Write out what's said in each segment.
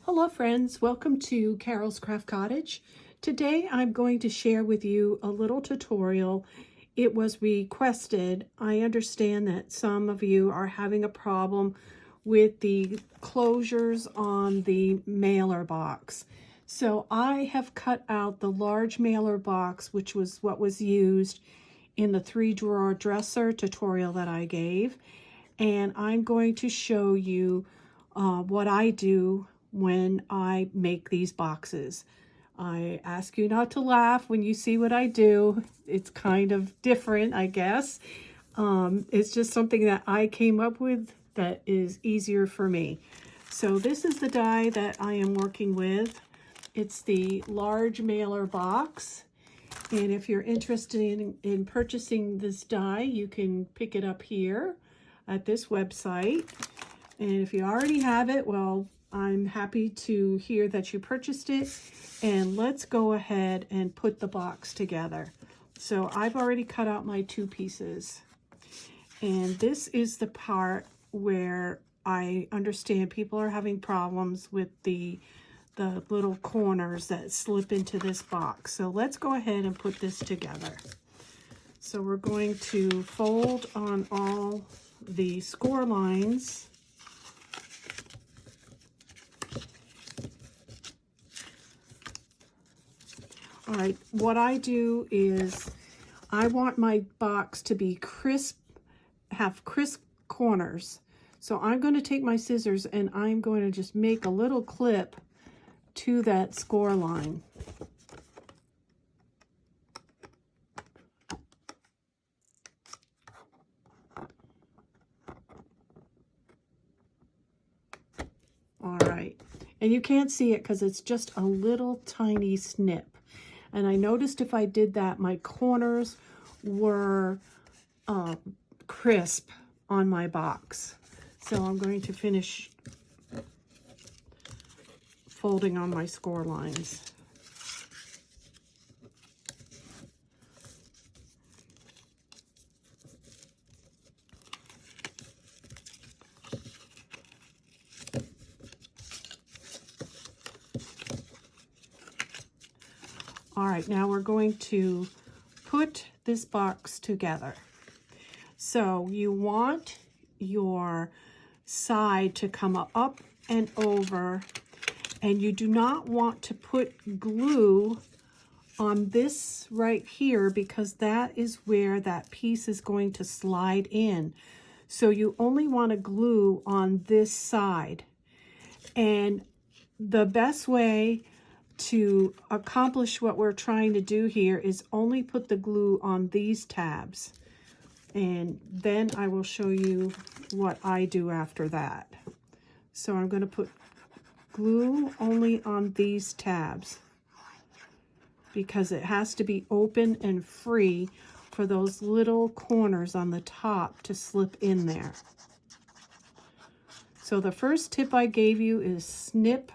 Hello friends, welcome to Carol's Craft Cottage. Today I'm going to share with you a little tutorial. It was requested. I understand that some of you are having a problem with the closures on the mailer box. So I have cut out the large mailer box, which was what was used in the 3-drawer dresser tutorial that I gave. And I'm going to show you what I do when I make these boxes. I ask you not to laugh when you see what I do. It's kind of different, I guess. It's just something that I came up with that is easier for me. So this is the die that I am working with. It's the large mailer box. And if you're interested in purchasing this die, you can pick it up here at this website. And if you already have it, well, I'm happy to hear that you purchased it. And let's go ahead and put the box together. So I've already cut out my 2 pieces. And this is the part where I understand people are having problems with the little corners that slip into this box. So let's go ahead and put this together. So we're going to fold on all the score lines. All right, what I do is I want my box to be crisp, have crisp corners. So I'm going to take my scissors and I'm going to just make a little clip to that score line. All right, and you can't see it because it's just a little tiny snip. And I noticed if I did that, my corners were crisp on my box. So I'm going to finish folding on my score lines. All right, now we're going to put this box together. So you want your side to come up and over, and you do not want to put glue on this right here because that is where that piece is going to slide in. So you only want to glue on this side. And the best way to accomplish what we're trying to do here is only put the glue on these tabs. And then I will show you what I do after that. So I'm going to put glue only on these tabs because it has to be open and free for those little corners on the top to slip in there. So the first tip I gave you is snip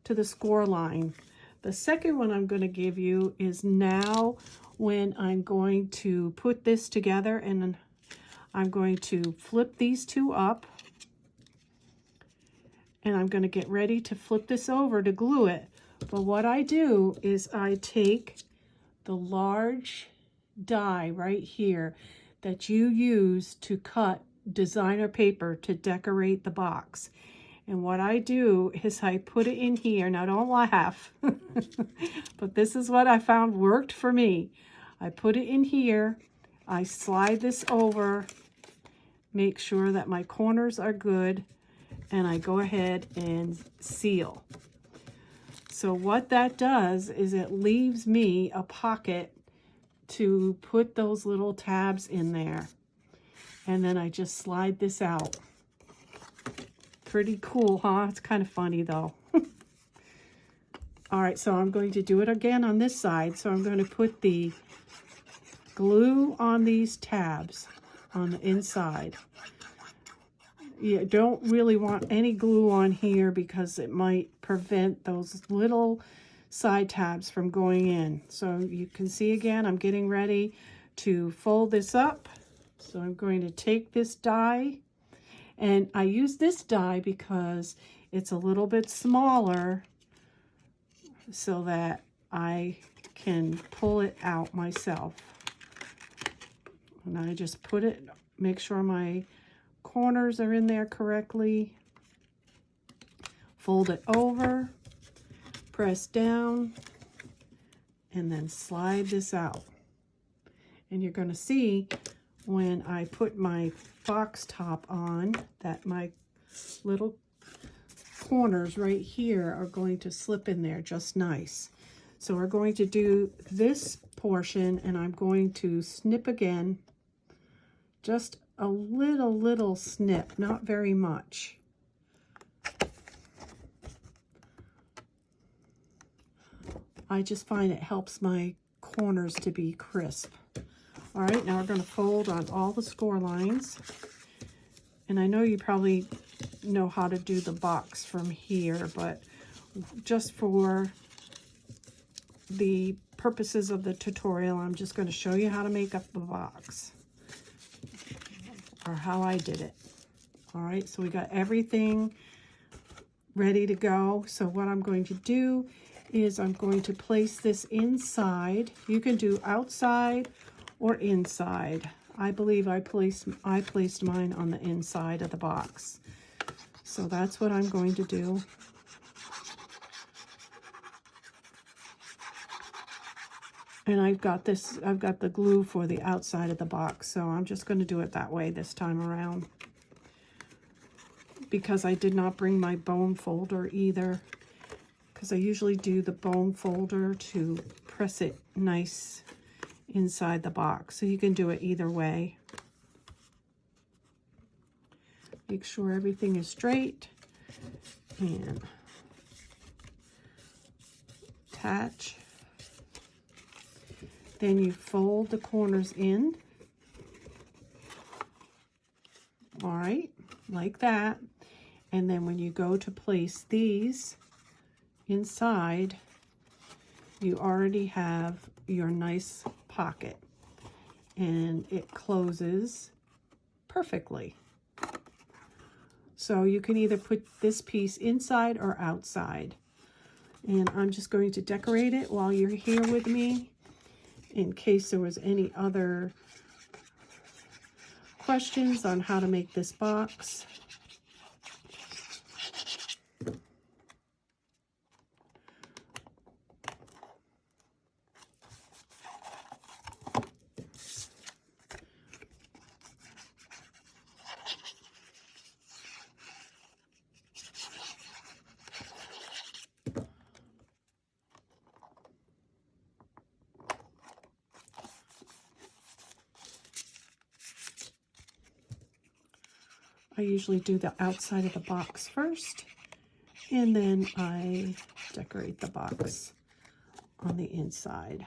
to the score line. The second one I'm going to give you is now when I'm going to put this together, and I'm going to flip these 2 up, and I'm going to get ready to flip this over to glue it. But what I do is I take the large die right here that you use to cut designer paper to decorate the box. And what I do is I put it in here. Now don't laugh, but this is what I found worked for me. I put it in here, I slide this over, make sure that my corners are good, and I go ahead and seal. So what that does is it leaves me a pocket to put those little tabs in there. And then I just slide this out. Pretty cool, huh? It's kind of funny though. All right, so I'm going to do it again on this side. So I'm going to put the glue on these tabs on the inside. You don't really want any glue on here because it might prevent those little side tabs from going in. So you can see again, I'm getting ready to fold this up. So I'm going to take this die And I use this die because it's a little bit smaller so that I can pull it out myself. And I just put it, make sure my corners are in there correctly. Fold it over, press down, and then slide this out. And you're going to see when I put my box top on that my little corners right here are going to slip in there just nice. So we're going to do this portion, and I'm going to snip again, just a little snip, not very much. I just find it helps my corners to be crisp. All right, now we're going to fold on all the score lines. And I know you probably know how to do the box from here, but just for the purposes of the tutorial, I'm just going to show you how to make up the box, or how I did it. All right, so we got everything ready to go. So what I'm going to do is I'm going to place this inside. You can do outside or inside. I believe I placed mine on the inside of the box. So that's what I'm going to do. And I've got the glue for the outside of the box, so I'm just going to do it that way this time around. Because I did not bring my bone folder either, because I usually do the bone folder to press it nice inside the box. So you can do it either way. Make sure everything is straight and attach. Then you fold the corners in. All right, like that. And then when you go to place these inside, you already have your nice pocket, and it closes perfectly. So you can either put this piece inside or outside. And I'm just going to decorate it while you're here with me, in case there was any other questions on how to make this box. I usually do the outside of the box first, and then I decorate the box on the inside.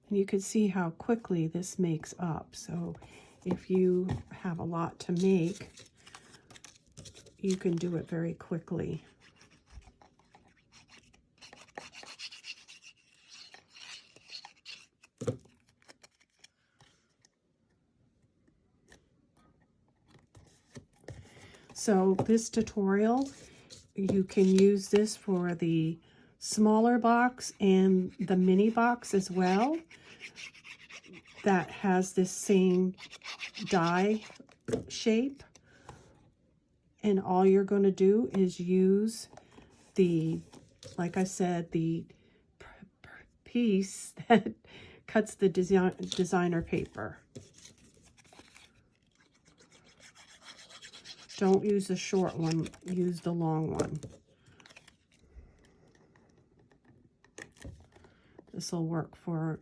And you can see how quickly this makes up. So if you have a lot to make, you can do it very quickly. So this tutorial, you can use this for the smaller box and the mini box as well, that has this same die shape. And all you're going to do is use the, like I said, the piece that cuts the designer paper. Don't use the short one, use the long one. This will work for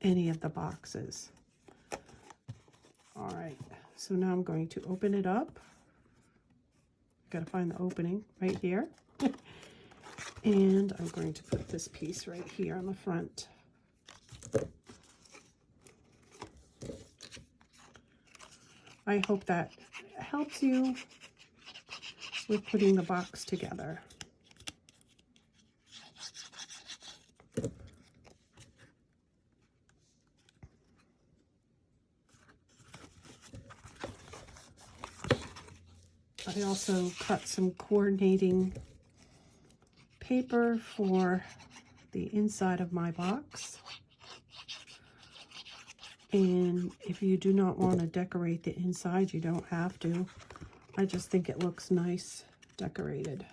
any of the boxes. All right, so now I'm going to open it up. Got to find the opening right here. And I'm going to put this piece right here on the front. I hope that helps you with putting the box together. I also cut some coordinating paper for the inside of my box. And if you do not want to decorate the inside, you don't have to. I just think it looks nice decorated.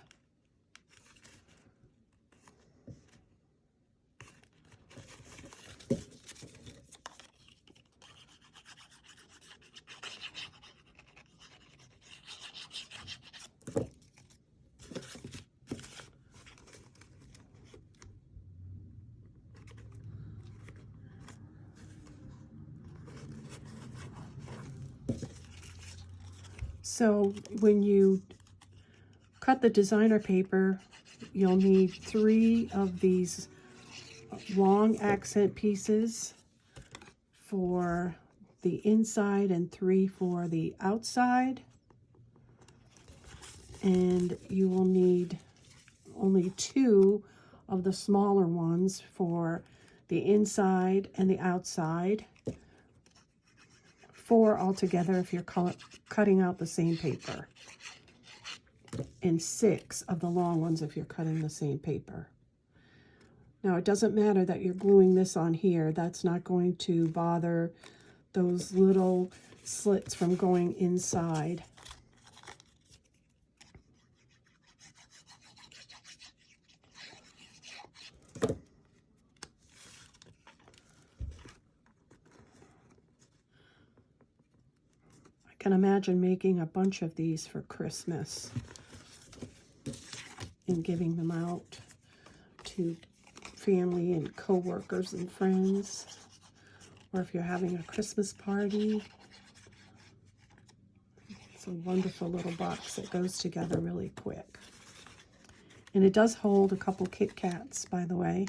So when you cut the designer paper, you'll need 3 of these long accent pieces for the inside and 3 for the outside. And you will need only 2 of the smaller ones for the inside and the outside. 4 altogether if you're cutting out the same paper. And 6 of the long ones if you're cutting the same paper. Now, it doesn't matter that you're gluing this on here. That's not going to bother those little slits from going inside. I can imagine making a bunch of these for Christmas and giving them out to family and co-workers and friends, or if you're having a Christmas party. It's a wonderful little box that goes together really quick. And it does hold a couple Kit Kats, by the way.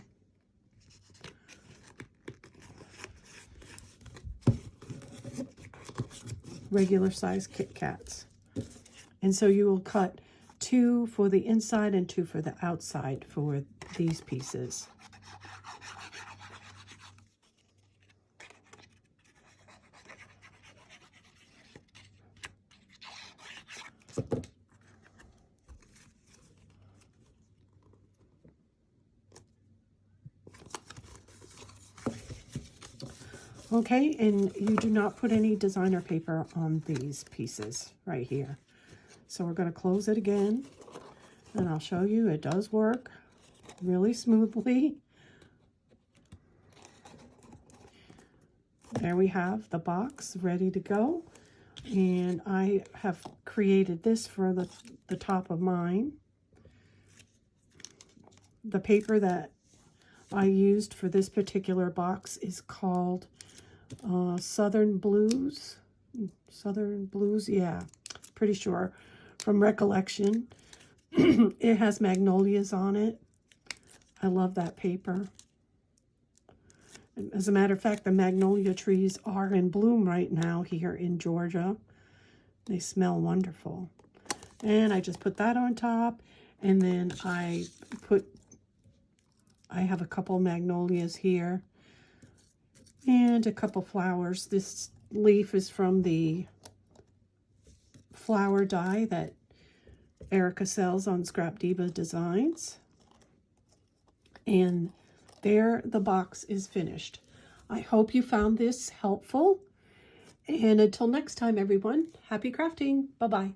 Regular size Kit Kats. And so you will cut 2 for the inside and 2 for the outside for these pieces. Okay, and you do not put any designer paper on these pieces right here. So we're going to close it again, and I'll show you it does work really smoothly. There we have the box ready to go, and I have created this for the top of mine. The paper that I used for this particular box is called Southern Blues, yeah, pretty sure, from Recollection. It has magnolias on it. I love that paper. As a matter of fact, the magnolia trees are in bloom right now here in Georgia. They smell wonderful. And I just put that on top, and then I have a couple magnolias here and a couple flowers. This leaf is from the flower die that Erica sells on Scrapdiva Designs. And there the box is finished. I hope you found this helpful. And until next time, everyone, happy crafting. Bye-bye.